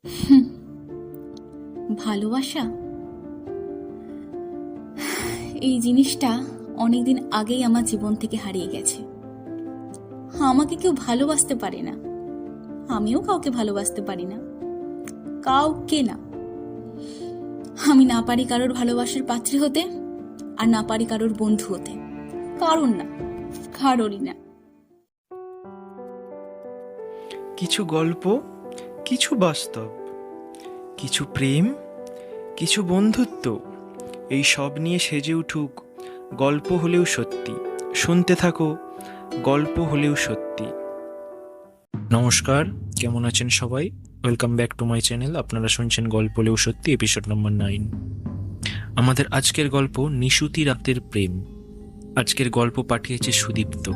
হুম, ভালোবাসা এই জিনিসটা অনেকদিন আগেই আমার জীবন থেকে হারিয়ে গেছে। আমাকে কেউ ভালোবাসতে পারে না, আমিও কাউকে ভালোবাসতে পারি না, কাউকে না। আমি না পারি কারোর ভালোবাসার পাত্রী হতে, আর না পারি কারোর বন্ধু হতে। কারণ না, কারোরই না। কিছু গল্প, কিছু বাস্তব, কিছু প্রেম, কিছু বন্ধুত্ব, এই সব নিয়ে সেজে উঠুক গল্প হলেও সত্যি। শুনতে থাকো গল্প হলেও সত্যি। নমস্কার, কেমন আছেন সবাই? Welcome back to my channel. আপনারা শুনছেন গল্প হলেও সত্যি, এপিসোড নম্বর 9। আমাদের আজকের গল্প নিশুতি রাতের প্রেম। আজকের গল্প পাঠিয়েছে সুদীপ্ত,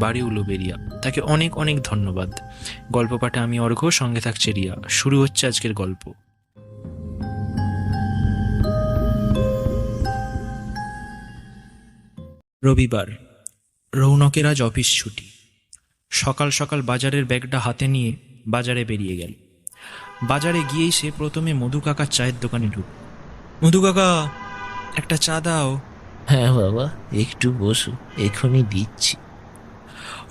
বাড়ি উলুবেড়িয়া। তাকে অনেক অনেক ধন্যবাদ। গল্প পাঠে আমি অর্ঘ্য, সঙ্গে থাকছে রিয়া। শুরু হচ্ছে আজকের গল্প। রবিবার। রৌনকের আজ অফিস ছুটি। সকাল সকাল বাজারের ব্যাগটা হাতে নিয়ে বাজারে বেরিয়ে গেল। বাজারে গিয়েই সে প্রথমে মধু কাকার চায়ের দোকানে ঢুক। মধু কাকা, একটা চা দাও। হ্যাঁ বাবা, একটু বসো, এখনই দিচ্ছি।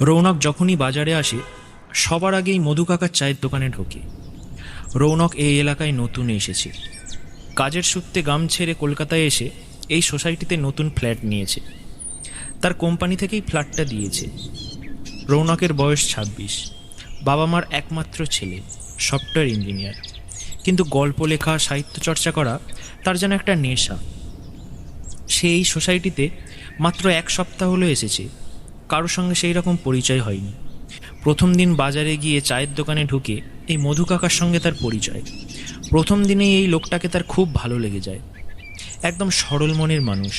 রৌনক যখনই বাজারে আসে সবার আগেই মধু কাকার চায়ের দোকানে ঢোকে। রৌনক এই এলাকায় নতুন এসেছে। কাজের সূত্রে গ্রাম ছেড়ে কলকাতায় এসে এই সোসাইটিতে নতুন ফ্ল্যাট নিয়েছে। তার কোম্পানি থেকেই ফ্ল্যাটটা দিয়েছে। রৌনকের বয়স 26, বাবা মার একমাত্র ছেলে, সফটওয়্যার ইঞ্জিনিয়ার। কিন্তু গল্প লেখা, সাহিত্য চর্চা করা তার যেন একটা নেশা। সে এই সোসাইটিতে মাত্র 1 সপ্তাহ হলো এসেছে। কারোর সঙ্গে সেই রকম পরিচয় হয়নি। প্রথম দিন বাজারে গিয়ে চায়ের দোকানে ঢুকে এই মধু কাকার সঙ্গে তার পরিচয়। প্রথম দিনেই এই লোকটাকে তার খুব ভালো লেগে যায়। একদম সরল মনের মানুষ।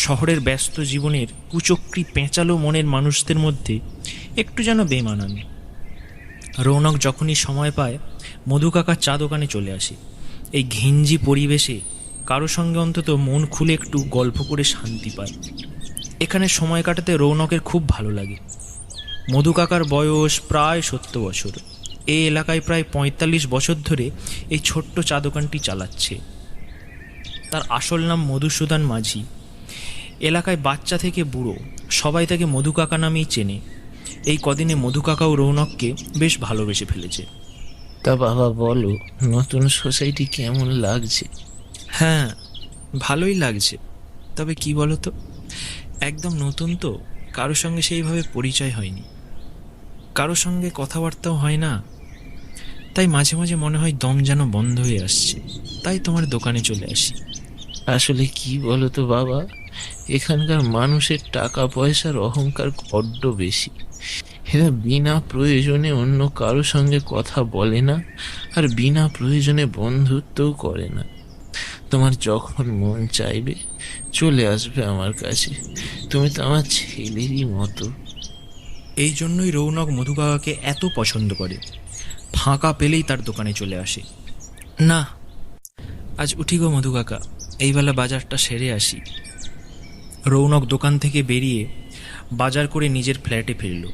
শহরের ব্যস্ত জীবনের কুচক্রি পেঁচালো মনের মানুষদের মধ্যে একটু যেন বেমানান। রৌনক যখনই সময় পায় মধু কাকার চা দোকানে চলে আসে। এই ঘিঞ্জি পরিবেশে কারো সঙ্গে অন্তত মন খুলে একটু গল্প করে শান্তি পায়। এখানে সময় কাটাতে রৌনকের খুব ভালো লাগে। মধু কাকার বয়স প্রায় 70 বছর। এই এলাকায় প্রায় 45 বছর ধরে এই ছোট্ট চা দোকানটি চালাচ্ছে। তার আসল নাম মধুসূদন মাঝি। এলাকায় বাচ্চা থেকে বুড়ো সবাই তাকে মধু কাকা নামেই চেনে। এই কদিনে মধু কাকাও রৌনককে বেশ ভালোবেসে ফেলেছে। তা বাবা বলো, নতুন সোসাইটি কেমন লাগছে? হ্যাঁ, ভালোই লাগছে। তবে কি বলো তো, একদম নতুন তো, কারোর সঙ্গে সেইভাবে পরিচয় হয়নি, কারোর সঙ্গে কথাবার্তাও হয় না। তাই মাঝে মাঝে মনে হয় দম যেন বন্ধ হয়ে আসছে। তাই তোমার দোকানে চলে আসি। আসলে কি বলো তো বাবা, এখানকার মানুষের টাকা পয়সার অহংকার বড্ড বেশি। এরা বিনা প্রয়োজনে অন্য কারোর সঙ্গে কথা বলে না, আর বিনা প্রয়োজনে বন্ধুত্বও করে না। তোমার যখন মন চাইবে চলে আসবে আমার কাছে, তুমি তো আমার ছেলেরই মতো। এই জন্যই রৌনক মধু কাকাকে এত পছন্দ করে। ফাঁকা পেলেই তার দোকানে চলে আসে। না, আজ উঠি গো মধু কাকা, এইবেলা বাজারটা সেরে আসি। রৌনক দোকান থেকে বেরিয়ে বাজার করে নিজের ফ্ল্যাটে ফিরল।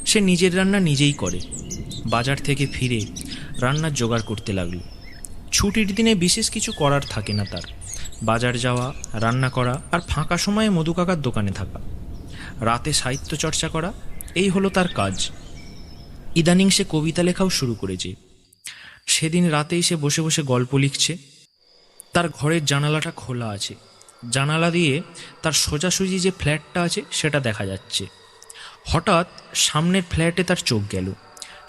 সে নিজের রান্না নিজেই করে। বাজার থেকে ফিরে রান্নার জোগাড় করতে লাগলো। ছুটির দিনে বিশেষ কিছু করার থাকে না তার। বাজার যাওয়া, রান্না করা, আর ফাঁকা সময়ে মধু কাকার দোকানে থাকা। রাতে সাহিত্য চর্চা করা, এই হলো তার কাজ। ইদানিং সে কবিতা লেখাও শুরু করেছে। সেদিন রাতেই সে বসে বসে গল্প লিখছে। তার ঘরের জানালাটা খোলা আছে। জানালা দিয়ে তার সোজাসুজি যে ফ্ল্যাটটা আছে সেটা দেখা যাচ্ছে। হঠাৎ সামনের ফ্ল্যাটে তার চোখ গেল।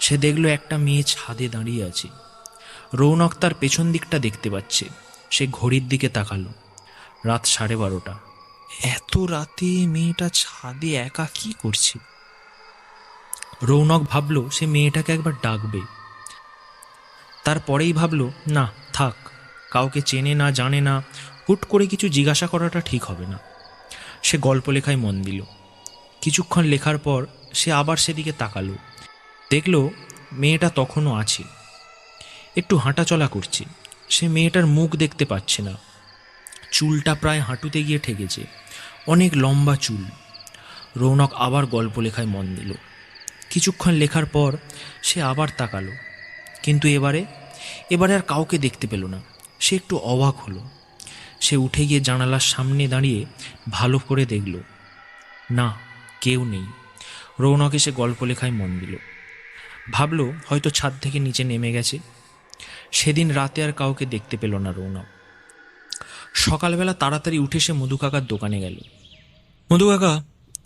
সে দেখল একটা মেয়ে ছাদে দাঁড়িয়ে আছে। রৌনক তার পেছন দিকটা দেখতে পাচ্ছে। সে ঘড়ির দিকে তাকালো। রাত 12:30। এত রাতে মেয়েটা ছাদে একা কি করছে? রৌনক ভাবল সে মেয়েটাকে একবার ডাকবে। তারপরেই ভাবল, না থাক, কাউকে চেনে না জানে না, হুট করে কিছু জিজ্ঞাসা করাটা ঠিক হবে না। সে গল্প লেখায় মন দিল। কিছুক্ষণ লেখার পর সে আবার সেদিকে তাকালো। দেখল মেয়েটা তখনও আছে, একটু হাঁটাচলা করছে। সে মেয়েটার মুখ দেখতে পাচ্ছে না। চুলটা প্রায় হাঁটুতে গিয়ে ঠেকেছে, অনেক লম্বা চুল। রৌনক আবার গল্প লেখায় মন দিল। কিছুক্ষণ লেখার পর সে আবার তাকালো, কিন্তু এবারে এবারে আর কাউকে দেখতে পেল না। সে একটু অবাক হলো। সে উঠে গিয়ে জানালার সামনে দাঁড়িয়ে ভালো করে দেখল, না, কেউ নেই। রৌনক এসে গল্প লেখায় মন দিল। ভাবল হয়তো ছাদ থেকে নিচে নেমে গেছে। সেদিন রাতে আর কাউকে দেখতে পেল না রৌনক। সকালবেলা তাড়াতাড়ি উঠে সে মধু কাকার দোকানে গেল। মধু কাকা,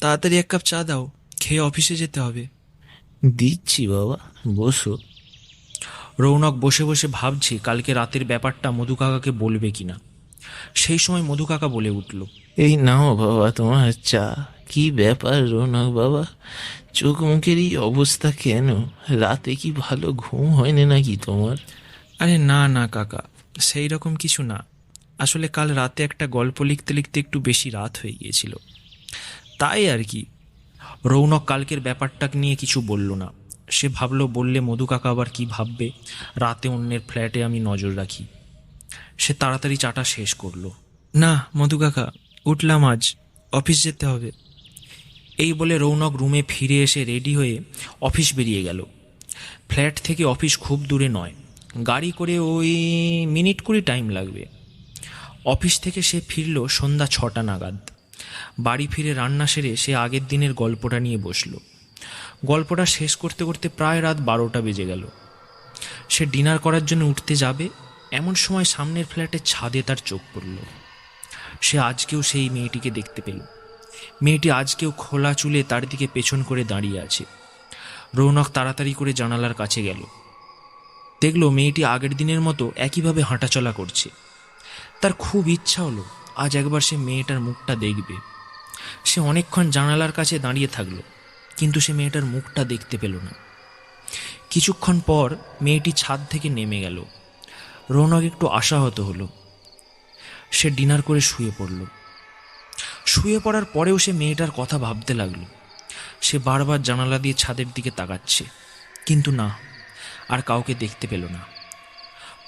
তাড়াতাড়ি এক কাপ চা দাও, খেয়ে অফিসে যেতে হবে। দিচ্ছি বাবা, বসো। রৌনক বসে বসে ভাবছে কালকে রাতের ব্যাপারটা মধু কাকাকে বলবে কিনা। সেই সময় মধু কাকা বলে উঠল, এই নাও বাবা তোমার চা। কি ব্যাপার রৌনক বাবা, চোখ মুখের এই অবস্থা কেন? রাতে কি ভালো ঘুম হয়নি নাকি তোমার? আরে না না কাকা, সেই রকম কিছু না। আসলে কাল রাতে একটা গল্প লিখতে লিখতে একটু বেশি রাত হয়ে গিয়েছিল, তাই আর কি। রৌনক কালকের ব্যাপারটা নিয়ে কিছু বলল না। সে ভাবলো বললে মধু কাকা আবার কি ভাববে, রাতে অন্যের ফ্ল্যাটে আমি নজর রাখি। সে তাড়াতাড়ি চাটা শেষ করলো। না মধু কাকা, উঠলাম, আজ অফিস যেতে হবে। এই বলে রৌনক রুমে ফিরে এসে রেডি হয়ে অফিস বেরিয়ে গেল। ফ্ল্যাট থেকে অফিস খুব দূরে নয়, গাড়ি করে ওই মিনিট 20 টাইম লাগবে। অফিস থেকে সে ফিরল সন্ধ্যা 6টা নাগাদ। বাড়ি ফিরে রান্না সেরে সে আগের দিনের গল্পটা নিয়ে বসল। গল্পটা শেষ করতে করতে প্রায় রাত 12টা বেজে গেল। সে ডিনার করার জন্য উঠতে যাবে, এমন সময় সামনের ফ্ল্যাটের ছাদে তার চোখ পড়ল। সে আজকেও সেই মেয়েটিকে দেখতে পেল। মেয়েটি আজকেও খোলা চুলে তার দিকে পেছন করে দাঁড়িয়ে আছে। রৌনক তাড়াতাড়ি করে জানালার কাছে গেল। দেখল মেয়েটি আগের দিনের মতো একইভাবে হাঁটাচলা করছে। তার খুব ইচ্ছা হলো আজ একবার সে মেয়েটার মুখটা দেখবে। সে অনেকক্ষণ জানালার কাছে দাঁড়িয়ে থাকলো, কিন্তু সে মেয়েটার মুখটা দেখতে পেল না। কিছুক্ষণ পর মেয়েটি ছাদ থেকে নেমে গেল। রৌনক একটু আশাহত হলো। সে ডিনার করে শুয়ে পড়ল। শুয়ে পড়ার পরেও সে মেয়েটার কথা ভাবতে লাগলো। সে বারবার জানালা দিয়ে ছাদের দিকে তাকাচ্ছে, কিন্তু না, আর কাউকে দেখতে পেল না।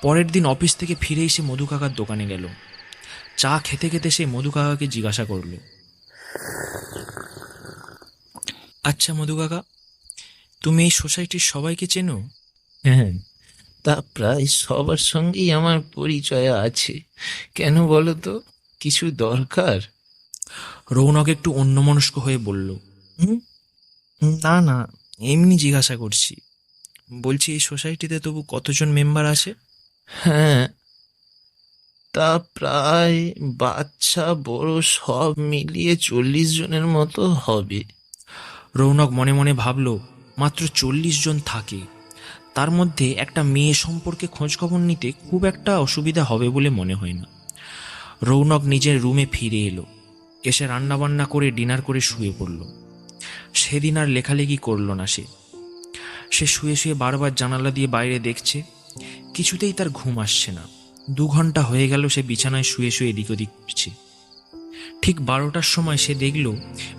পরের দিন অফিস থেকে ফিরেই সে মধু কাকার দোকানে গেল। চা খেতে খেতে সে মধু কাকাকে জিজ্ঞাসা করল, আচ্ছা মধু কাকা, তুমি এই সোসাইটির সবাইকে চেনো? হ্যাঁ, তা প্রায় সবার সঙ্গেই আমার পরিচয় আছে। কেন বলো তো, কিছু দরকার? রৌনক একটু অন্যমনস্ক হয়ে বলল, না না, এমনি জিজ্ঞাসা করছি। বলছি এই সোসাইটিতে তবু কতজন মেম্বার আছে? হ্যাঁ, তা প্রায় বাচ্চা বড় সব মিলিয়ে 40 জনের মতো হবে। রৌনক মনে মনে ভাবল, মাত্র 40 জন থাকে, তার মধ্যে একটা মেয়ে সম্পর্কে খোঁজখবর নিতে খুব একটা অসুবিধা হবে বলে মনে হয় না। রৌনক নিজের রুমে ফিরে এলো। এসে রান্নাবান্না করে ডিনার করে শুয়ে পড়ল। সেদিন আর লেখালেখি করল না। সে শুয়ে শুয়ে বারবার জানালা দিয়ে বাইরে দেখছে, কিছুতেই তার ঘুম আসছে না। 2 ঘন্টা হয়ে গেল সে বিছানায় শুয়ে শুয়ে এদিক ওদিক করছে। ঠিক 12টার সময় সে দেখল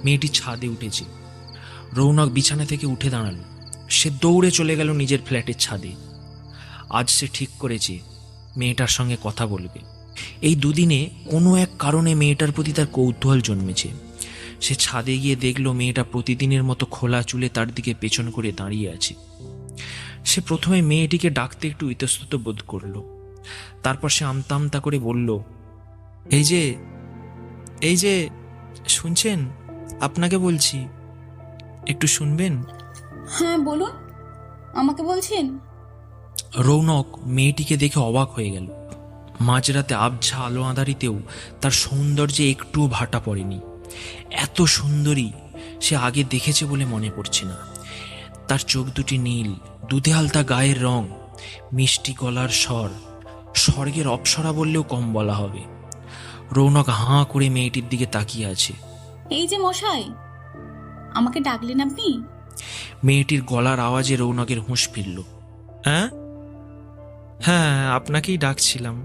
মেয়েটি ছাদে উঠেছে। রৌনক বিছানা থেকে উঠে দাঁড়ালো। সে দৌড়ে চলে গেল নিজের ফ্ল্যাটের ছাদে। আজ সে ঠিক করেছে মেয়েটার সঙ্গে কথা বলবে। এই দুদিনে কোনো এক কারণে মেয়েটার প্রতি তার কৌতূহল জন্মেছে। সে ছাদে গিয়ে দেখল মেয়েটা প্রতিদিনের মতো খোলা চুলে তার দিকে পেছন করে দাঁড়িয়ে আছে। সে প্রথমে মেয়েটিকে ডাকতে একটু ইতস্তত বোধ করল। তারপর সে আমতা আমতা করে বলল, এই যে শুনছেন, আপনাকে বলছি, একটু শুনবেন? হ্যাঁ বলুন, আমাকে বলছেন? রৌনক মেয়েটিকে দেখে অবাক হয়ে গেল। মাঝরাতে আবছা আলো আঁধারিতেও তার সৌন্দর্যে একটুও ভাটা পড়েনি। এত সুন্দরী সে আগে দেখেছে বলে মনে পড়ছে না। তার চোখ দুটি নীল, দুধে হালতা গায়ের রং, মিষ্টি গলার স্বর, স্বর্গের অপ্সরা বললেও কম বলা হবে। রৌনক হাঁ করে মেয়েটির দিকে তাকিয়ে আছে। এই যে মশাই, আমাকে ডাকলেন আপনি? মেয়েটির গলার আওয়াজে রৌনকের হুঁশ ফিরল। হ্যাঁ হ্যাঁ, আপনাকেই ডাকছিলাম।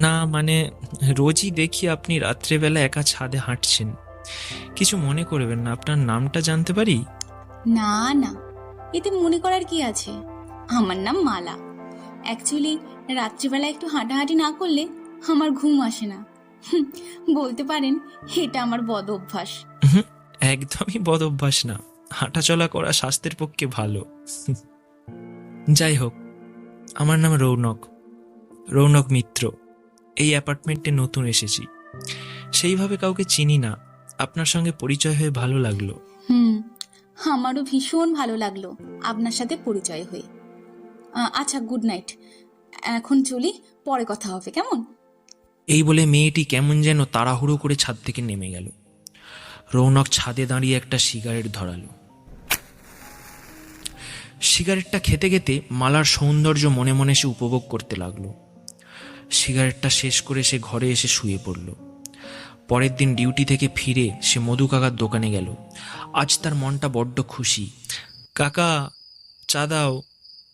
না মানে, রোজই দেখি আপনি রাত্রেবেলা একা ছাদে হাঁটছেন। কিছু মনে করবেন না, আপনার নামটা জানতে পারি? না না, এতে মনে করার কি আছে? আমার নাম মালা। অ্যাকচুয়ালি রাত্রিবেলা একটু হাঁটাহাঁটি না করলে আমার ঘুম আসে না। বলতে পারেন এটা আমার বদ অভ্যাস। একদমই বদ অভ্যাস না, হাঁটাচলা করা স্বাস্থ্যের পক্ষে ভালো। যাই হোক, আমার নাম রৌনক। রৌনক মিত্র, এই অ্যাপার্টমেন্টে নতুন এসেছি, সেইভাবে কাউকে চিনি না। আপনার সঙ্গে পরিচয় হয়ে ভালো লাগলো। আমারও ভীষণ ভালো লাগলো আপনার সাথে পরিচয় হয়ে। আচ্ছা, গুড নাইট, এখন চলি, পরে কথা হবে, কেমন? এই বলে মেয়েটি কেমন যেন তাড়াহুড়ো করে ছাদ থেকে নেমে গেল। রৌনক ছাদে দাঁড়িয়ে একটা সিগারেট ধরালো। সিগারেটটা খেতে খেতে মালার সৌন্দর্য মনে মনে সে উপভোগ করতে লাগলো। সিগারেটটা শেষ করে সে ঘরে এসে শুয়ে পড়ল। পরের দিন ডিউটি থেকে ফিরে সে মধু কাকার দোকানে গেল। আজ তার মনটা বড্ড খুশি। কাকা, চা দাও।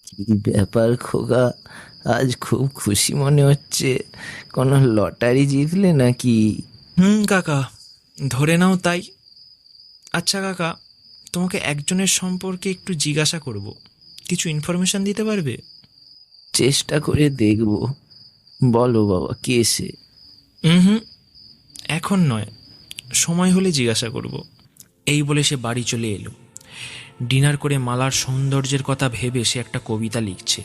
কি ব্যাপার খোকা, আজ খুব খুশি মনে হচ্ছে। কোনো লটারি জিতলে নাকি? কাকা, ধরে নাও তাই। আচ্ছা কাকা, তোমাকে একজনের সম্পর্কে একটু জিজ্ঞাসা করব, কিছু ইনফরমেশন দিতে পারবে? চেষ্টা করে দেখব। বলো বাবা, কে সে? এখন নয়, সময় হলে জিজ্ঞাসা করব। এই বলে সে বাড়ি চলে এলো। ডিনার করে মালার সৌন্দর্যের কথা ভেবে সে একটা কবিতা লিখছে।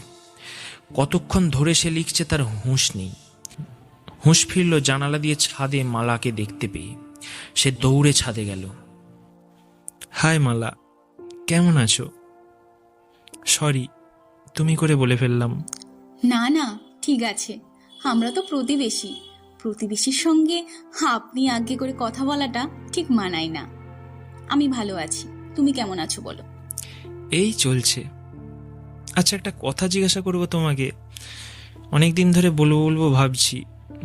কতক্ষণ ধরে সে লিখছে তার হুঁশ নেই। হুঁশ ফিরল জানালা দিয়ে ছাদে মালাকে দেখতে পেয়ে। সে দৌড়ে ছাদে গেল। হাই মালা, কেমন আছো? সরি, তুমি করে বলে ফেললাম। না না, ঠিক আছে, আমরা তো প্রতিবেশী। প্রতিবেশীর সঙ্গে আপনি আগে করে কথা বলাটা ঠিক মানায় না। আমি ভালো আছি, তুমি কেমন আছো বলো? এই চলছে। আচ্ছা, একটা কথা জিজ্ঞাসা করবো তোমাকে, অনেক দিন ধরে বলবো বলবো ভাবছি,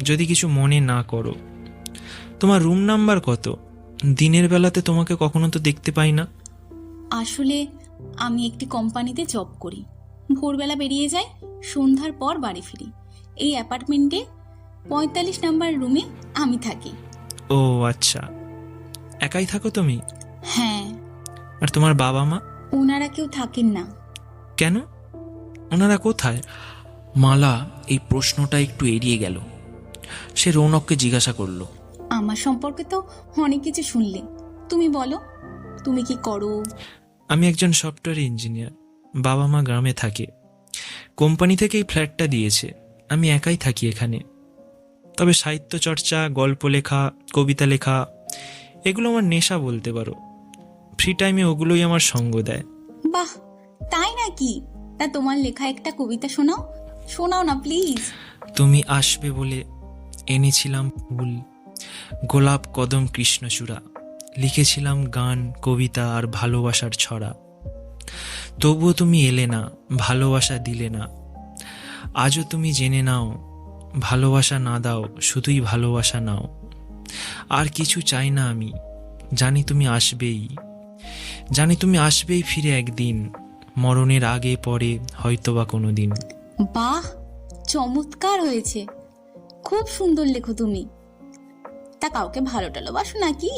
যদি কিছু মনে না করো। তোমার রুম নাম্বার কত? দিনের বেলাতে তোমাকে কখনো তো দেখতে পাই না। আসলে আমি একটি কোম্পানিতে জব করি। ভোরবেলা বেরিয়ে যাই, সন্ধ্যার পর বাড়ি ফিরি। এই অ্যাপার্টমেন্টে 45 নাম্বার রুমে আমি থাকি। ও আচ্ছা, একাই থাকো তুমি? হ্যাঁ। আর তোমার বাবা মা? ওনারা কেউ থাকেন না। কেন? ওনারা কোথায়? মালা এই প্রশ্নটা একটু এড়িয়ে গেল। সে রৌনককে জিজ্ঞাসা করলো। আমার সম্পর্কে তো অনেক কিছু শুনলে, তুমি বলো, তুমি কি করো? আমি একজন সফটওয়্যার ইঞ্জিনিয়ার। বাবা মা গ্রামে থাকে। কোম্পানি থেকে এই ফ্ল্যাটটা দিয়েছে। আমি একাই থাকি এখানে। তবে সাহিত্য চর্চা, গল্প লেখা, কবিতা লেখা, এগুলো আমার নেশা বলতে পারো। ফ্রি টাইমে ওগুলোই আমার সঙ্গ দেয়। বাহ, তাই নাকি? তা তোমার লেখা একটা কবিতা শোনাও, শোনাও না প্লিজ। তুমি আসবে বলে এনেছিলাম ফুল, গোলাপ, কদম, কৃষ্ণচূড়া, লিখেছিলাম গান, কবিতা আর ভালোবাসার ছড়া। তবুও তুমি এলে না, ভালোবাসা দিলে না। আজও তুমি জেনে নাও, ভালোবাসা না দাও, শুধুই ভালোবাসা নাও। আর কিছু চাই না আমি, জানি তুমি আসবেই, জানি তুমি আসবেই ফিরে একদিন, মরণের আগে পরে হয়তোবা কোনো দিন। বাহ, চমৎকার হয়েছে, খুব সুন্দর লেখো তুমি। তা কাউকে ভালো টালোবাসো নাকি?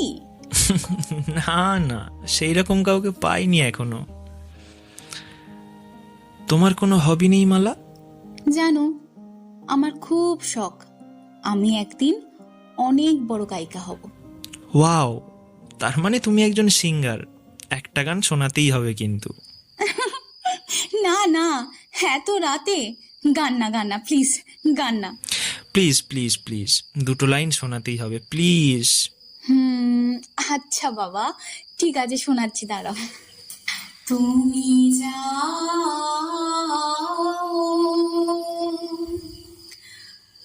না না, সেই রকম কাউকে পাইনি এখনো। তোমার কোনো হবি নেই মালা? জানো, আমার খুব শখ, আমি একদিন অনেক বড় গায়িকা হব। ওয়াও, তার মানে তুমি একজন সিঙ্গার। একটা গান শোনাতেই হবে কিন্তু। না না, এত রাতে গান না, গান না প্লিজ, গান না। প্লিজ প্লিজ প্লিজ, দুটো লাইন শোনাতেই হবে প্লিজ। আচ্ছা বাবা, ঠিক আছে, শোনাচ্ছি, দাঁড়াও। তুমি যাও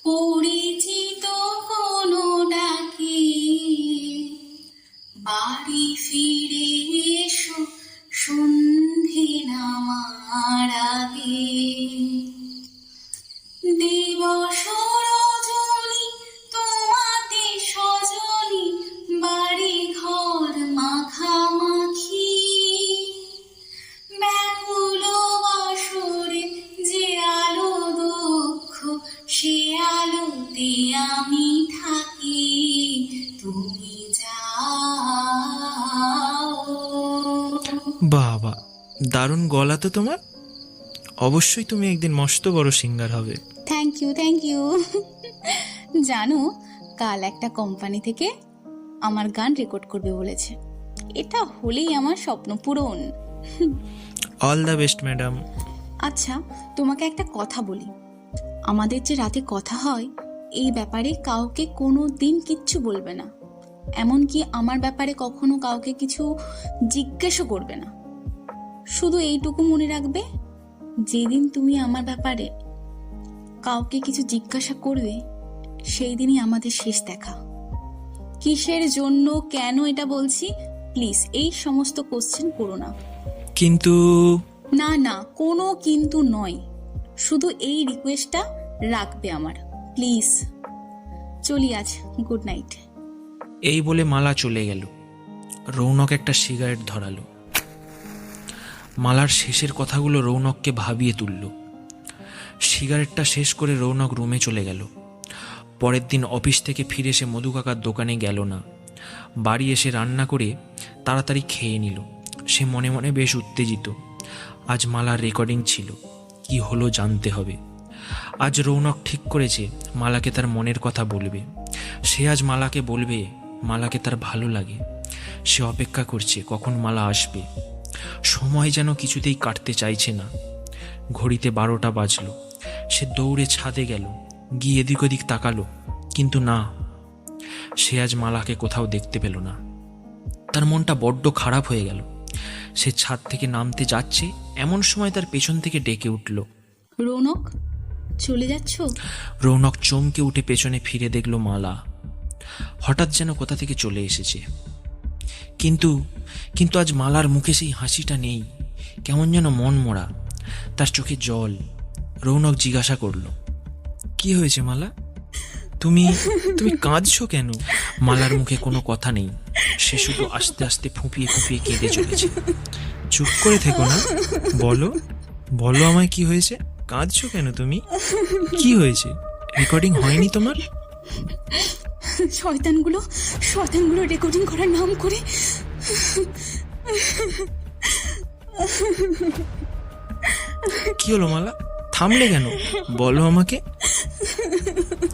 পরিচিত কোনো ডাকে, বাড়ি ফিরে এসো সন্ধে নামার আগে। দিবস রজনী তোমাতে সজনী, বাড়ি ঘর মাখামাখি, ব্যাকুল বাসরে যে আলো দুঃখ, সে আলোতে আমি থাকি। তুমি যাও। বাবা, দারুণ গলা তো তোমার। অবশ্যই তুমি একদিন মস্ত বড় সিঙ্গার হবে। Thank you, thank you. জানো, কাল একটা কোম্পানি থেকে আমার গান রেকর্ড করবে বলেছে। এটা হলেই আমার স্বপ্ন পূরণ। All the best madam. আচ্ছা, তোমাকে একটা কথা বলি, আমাদের যে রাতে কথা হয় এই ব্যাপারে কাউকে কোনো দিন কিচ্ছু বলবে না, এমনকি আমার ব্যাপারে কখনো কাউকে কিছু জিজ্ঞেসও করবে না। শুধু এইটুকু মনে রাখবে, যেদিন তুমি আমার ব্যাপারে কাউকে কিছু জিজ্ঞাসা করবে সেই দিনই আমাদের শেষ দেখা। কিসের জন্য, কেন এটা বলছি, প্লিজ এই সমস্ত কোশ্চেন করো না। কিন্তু না না, কোনো কিন্তু নয়, শুধু এই রিকোয়েস্টটা রাখবে আমার, প্লিজ। চলি আজ, গুড নাইট। এই বলে মালা চলে গেল। রৌনক একটা সিগারেট ধরালো। মালার শেষের কথাগুলো রৌনককে ভাবিয়ে তুলল। সিগারেটটা শেষ করে রৌনক রুমে চলে গেল। পরের দিন অফিস থেকে ফিরে সে মধু কাকার দোকানে গেল না। বাড়ি এসে রান্না করে তাড়াতাড়ি খেয়ে নিল। সে মনে মনে বেশ উত্তেজিত। আজ মালার রেকর্ডিং ছিল, কি হলো জানতে হবে। আজ রৌনক ঠিক করেছে মালাকে তার মনের কথা বলবে। সে আজ মালাকে বলবে মালাকে তার ভালো লাগে। সে অপেক্ষা করছে কখন মালা আসবে। সময় যেন কিছুতেই কাটতে চাইছে না। ঘড়িতে 12টা বাজলো। সে দৌড়ে ছাদে গেল, গিয়ে এদিক ওদিক তাকালো, কিন্তু না, সে আজ মালাকে কোথাও দেখতে পেল না। তার মনটা বড্ড খারাপ হয়ে গেল। সে ছাদ থেকে নামতে যাচ্ছে, এমন সময় তার পেছন থেকে ডেকে উঠল, রৌনক, চলে যাচ্ছ? রৌনক চমকে উঠে পেছনে ফিরে দেখল মালা হঠাৎ যেন কোথা থেকে চলে এসেছে। কিন্তু কিন্তু আজ মালার মুখে সেই হাসিটা নেই, কেমন যেন মন মরা, তার চোখে জল। রৌনক জিজ্ঞাসা করল, কি হয়েছে মালা? তুমি তুমি কাঁদছো কেন? মালার মুখে কোনো কথা নেই, সে শুধু আস্তে আস্তে ফুঁপিয়ে ফুঁপিয়ে কেঁদে চলেছে। চুপ করে থেকো না, বলো বলো আমায় কি হয়েছে? কাঁদছো কেন তুমি? কি হয়েছে? রেকর্ডিং হয়নি তোমার? শয়তানগুলো রেকর্ডিং করার নাম করে কি হলো মালা, থামলে কেন? বলো আমাকে,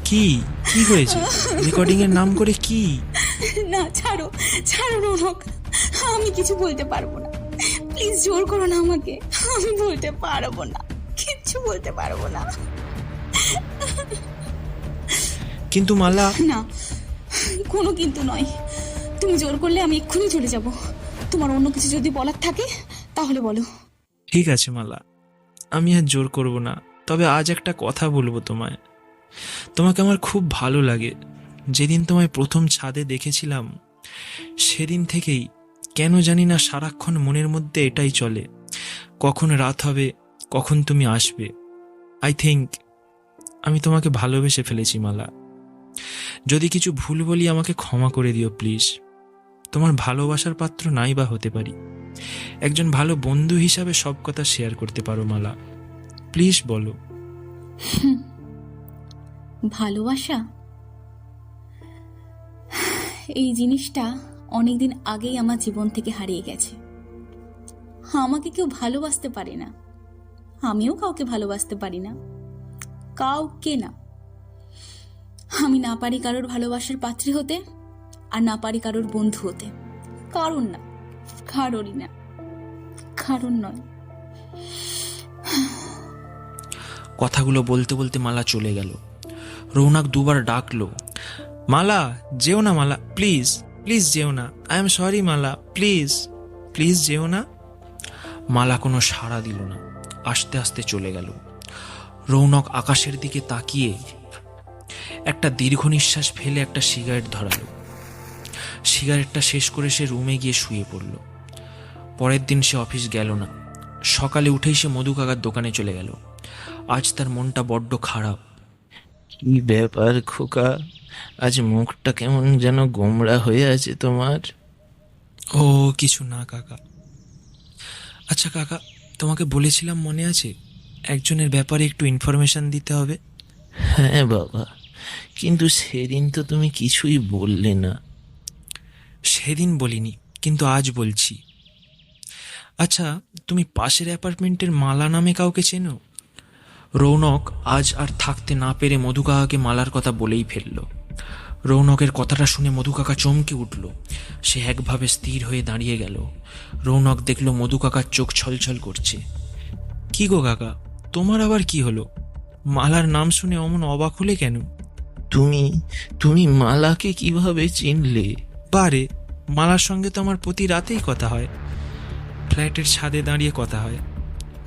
কি কি হয়েছে? রেকর্ডিং এর নাম করে কি? না, ছাড়ো রৌনক, আমি কিছু বলতে পারবো না, প্লিজ জোর করো না আমাকে, আমি বলতে পারবো না, কিচ্ছু বলতে পারবো না। কিন্তু মালা, না, কোনো কিন্তু নয়, তুমি জোর করলে আমি এক্ষুনি চলে যাব। তোমার অন্য কিছু যদি বলার থাকে তাহলে বলো। ঠিক আছে মালা, আমি আর জোর করব না, তবে আজ একটা কথা বলবো তোমায়। তোমাকে আমার খুব ভালো লাগে। যেদিন তোমায় প্রথম ছাদে দেখেছিলাম সেদিন থেকেই কেন জানি না সারাক্ষণ মনের মধ্যে এটাই চলে, কখন রাত হবে, কখন তুমি আসবে। আই থিঙ্ক আমি তোমাকে ভালোবেসে ফেলেছি মালা। যদি কিছু ভুল বলি আমাকে ক্ষমা করে দিও প্লিজ। তোমার ভালোবাসার পাত্র নাই বা হতে পারি, একজন ভালো বন্ধু হিসাবে সব কথা শেয়ার করতে পারো মালা, প্লিজ বলো। ভালোবাসা এই জিনিসটা অনেকদিন আগেই আমার জীবন থেকে হারিয়ে গেছে। আমাকে কেউ ভালোবাসতে পারে না, আমিও কাউকে ভালোবাসতে পারি না, কাউকে না। আমি না পারি কারোর ভালোবাসার পাত্রী হতে, আর না পারি কারোর বন্ধু হতে। কারণ না, কারোরই না, কারণ নয়। কথাগুলো বলতে বলতে মালা চলে গেল। রৌনক দুবার ডাকলো, মালা যেও না মালা, প্লিজ প্লিজ যেও না, I am sorry Mala, please please যেও না। মালা কোনো সাড়া দিল না, আস্তে আস্তে চলে গেল। রৌনক আকাশের দিকে তাকিয়ে একটা দীর্ঘ নিঃশ্বাস ফেলে একটা সিগারেট ধরালো। সিগারেটটা শেষ করে সে রুমে গিয়ে শুয়ে পড়ল। পরের দিন সে অফিস গেল না। সকালে উঠেই সে মধু কাকার দোকানে চলে গেল। আজ তার মনটা বড্ড খারাপ। কি ব্যাপার খোকা, আজ মুখটা কেমন যেন গোমড়া হয়ে আছে তোমার? ও কিছু না কাকা। আচ্ছা কাকা, তোমাকে বলেছিলাম মনে আছে, একজনের ব্যাপারে একটু ইনফরমেশন দিতে হবে। হ্যাঁ বাবা, কিন্তু সেদিন তো তুমি কিছুই বললে না। সেদিন বলিনি, কিন্তু আজ বলছি। আচ্ছা, তুমি পাশের অ্যাপার্টমেন্টের মালা নামে কাউকে চেনো? রৌনক আজ আর থাকতে না পেরে মধু কাকাকে মালার কথা বলেই ফেলল। রৌনকের কথাটা শুনে মধু কাকা চমকে উঠল। সে একভাবে স্থির হয়ে দাঁড়িয়ে গেল। রৌনক দেখল মধু কাকার চোখ ছলছল করছে। কি গো কাকা, তোমার আবার কি হলো? মালার নাম শুনে অমন অবাক হলে কেন? তুমি তুমি মালাকে কিভাবে চিনলে? বারে, মালার সঙ্গে তো আমার প্রতি রাতেই কথা হয়। ফ্ল্যাটের ছাদে দাঁড়িয়ে কথা হয়।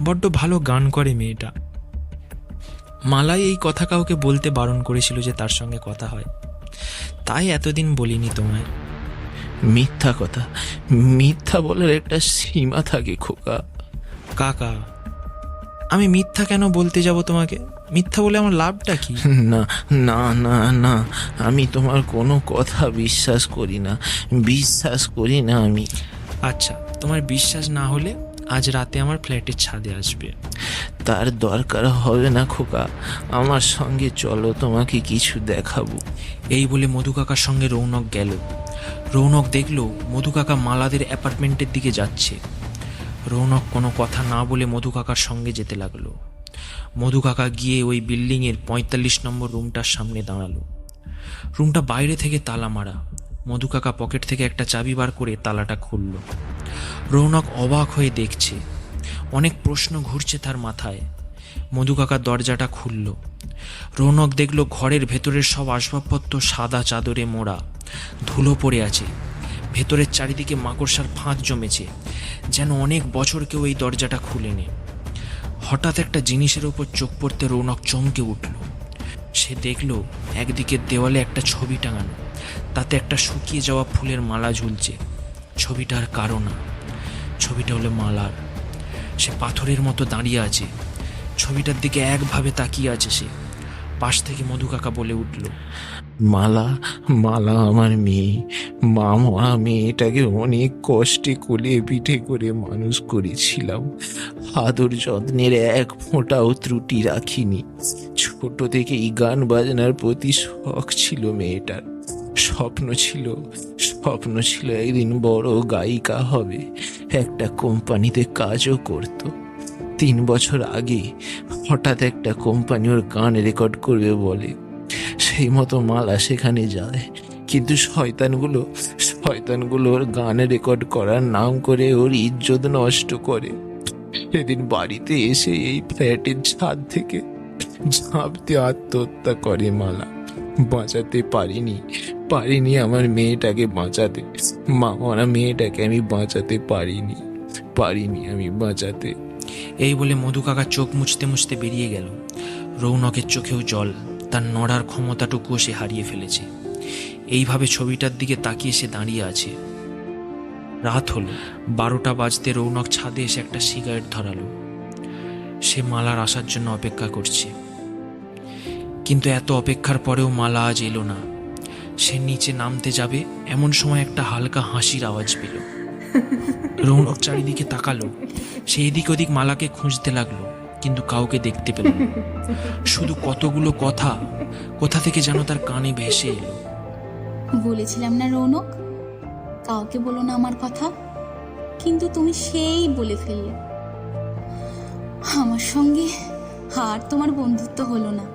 বড্ড ভালো গান করে মেয়েটা। মালাই এই কথা কাউকে বলতে বারণ করেছিল যে তার সঙ্গে কথা হয়, তাই এতদিন বলিনি তোমায়। মিথ্যা কথা, মিথ্যা বলার একটা সীমা থাকে খোকা। কাকা, আমি মিথ্যা কেন বলতে যাব তোমাকে? মিথ্যা বলে আমার লাভটা কি? না না না না, আমি তোমার কোনো কথা বিশ্বাস করি না, বিশ্বাস করি না আমি। আচ্ছা, তোমার বিশ্বাস না হলে আজ রাতে আমার ফ্ল্যাটের ছাদে আসবে। তার দরকার হবে না খোকা, আমার সঙ্গে চলো, তোমাকে কিছু দেখাবো। এই বলে মধু কাকার সঙ্গে রৌনক গেল। রৌনক দেখলো মধু কাকা মালাদের অ্যাপার্টমেন্টের দিকে যাচ্ছে। রৌনক কোনো কথা না বলে মধু কাকার সঙ্গে যেতে লাগলো। মধু কাকা গিয়ে ওই বিল্ডিংয়ের 45 নম্বর রুমটার সামনে দাঁড়ালো। রুমটা বাইরে থেকে তালা মারা। মধু কাকা পকেট থেকে একটা চাবি বার করে তালাটা খুলল। রৌনক অবাক হয়ে দেখছে, অনেক প্রশ্ন ঘুরছে তার মাথায়। মধু কাকা দরজাটা খুলল। রৌনক দেখল ঘরের ভেতরের সব আসবাবপত্র সাদা চাদরে মোড়া, ধুলো পড়ে আছে। ভেতরের চারিদিকে মাকড়সার ফাঁদ জমেছে, যেন অনেক বছর কেউ এই দরজাটা খুলেনি। হঠাৎ একটা জিনিসের ওপর চোখ পড়তে রৌনক চমকে উঠল। সে দেখল একদিকে দেওয়ালে একটা ছবি টাঙানো, তাতে একটা শুকিয়ে যাওয়া ফুলের মালা ঝুলছে। ছবিটার কারণ না, ছবিটা হলো মালার। সে পাথরের মতো দাঁড়িয়ে আছে, ছবিটার দিকে একভাবে তাকিয়ে আছে সে। পাশ থেকে মধু কাকা বলে উঠল, মালা, মালা আমার মেয়ে। মামা মেয়েটাকে অনেক কষ্টে কোলে পিঠে করে মানুষ করেছিলাম, আদর যত্নের এক ফোঁটাও ত্রুটি রাখিনি। ছোট থেকেই গান বাজনার প্রতি শখ ছিল মেয়েটার। স্বপ্ন ছিল একদিন বড় গায়িকা হবে, একটা কোম্পানিতে কাজও করত। 3 বছর আগে হঠাৎ একটা কোম্পানি ওর গান রেকর্ড করবে বলে। সেই মতো মালা সেখানে যায়, কিন্তু শয়তানগুলো ওর গান রেকর্ড করার নাম করে ওর ইজ্জত নষ্ট করে। সেদিন বাড়িতে এসে এই ফ্ল্যাটের ছাদ থেকে ঝাঁপ দিয়ে আত্মহত্যা করে মালা। বাঁচাতে পারিনি আমার মেয়েটাকে বাঁচাতে। মামারা মেয়েটাকে আমি বাঁচাতে পারিনি আমি বাঁচাতে। এই বলে মধু কাকা চোখ মুছতে মুছতে বেরিয়ে গেল। রৌনকের চোখেও জল, তার নড়ার ক্ষমতাটুকুও সে হারিয়ে ফেলেছে। এইভাবে ছবিটার দিকে তাকিয়ে সে দাঁড়িয়ে আছে। রাত হলো, 12টা বাজতে রৌনক ছাদে এসে একটা সিগারেট ধরালো। সে মালার আসার জন্য অপেক্ষা করছে, কিন্তু এত অপেক্ষার পরেও মালা আজ এলো না। সে নিচে নামতে যাবে এমন সময় একটা হালকা হাসির আওয়াজ পেল। রৌনক চারিদিকে তাকালো। সে এদিক ওদিক মালাকে খুঁজতে লাগলো, কিন্তু কাউকে দেখতে পেল না। শুধু কতগুলো কথা কোথা থেকে যেন তার কানে ভেসে এলো। বলেছিলাম না রৌনক, কাউকে বলো না আমার কথা, কিন্তু তুমি সেই বলে ফেললে। আমার সঙ্গে আর তোমার বন্ধুত্ব হলো না।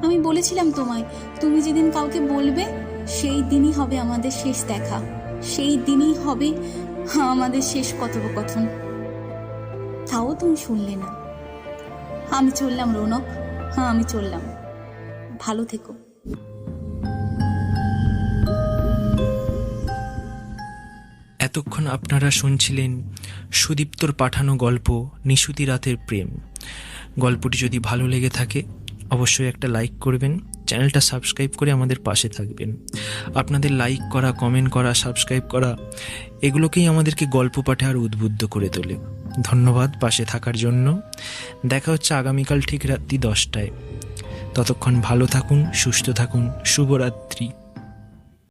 আমি বলেছিলাম তোমায়, তুমি যেদিন কাউকে বলবে সেই দিনই হবে আমাদের শেষ দেখা, সেই দিনই হবে আমাদের শেষ কথোপকথন। তাও তুমি শুনলে না। আমি চললাম রৌনক, আমি চললাম। ভালো থেকো। এতক্ষণ আপনারা শুনছিলেন সুদীপ্তর পাঠানো গল্প নিশুতি রাতের প্রেম। গল্পটি যদি ভালো লেগে থাকে অবশ্যই একটা লাইক করবেন, চ্যানেলটা সাবস্ক্রাইব করে আমাদের পাশে থাকবেন। আপনাদের লাইক করা, কমেন্ট করা, সাবস্ক্রাইব করা এগুলোকেই আমাদেরকে গল্প পাঠে আরও উদ্বুদ্ধ করে তোলে। ধন্যবাদ পাশে থাকার জন্য। দেখা হচ্ছে আগামীকাল ঠিক রাত্রি 10টায়। ততক্ষণ ভালো থাকুন, সুস্থ থাকুন। শুভরাত্রি।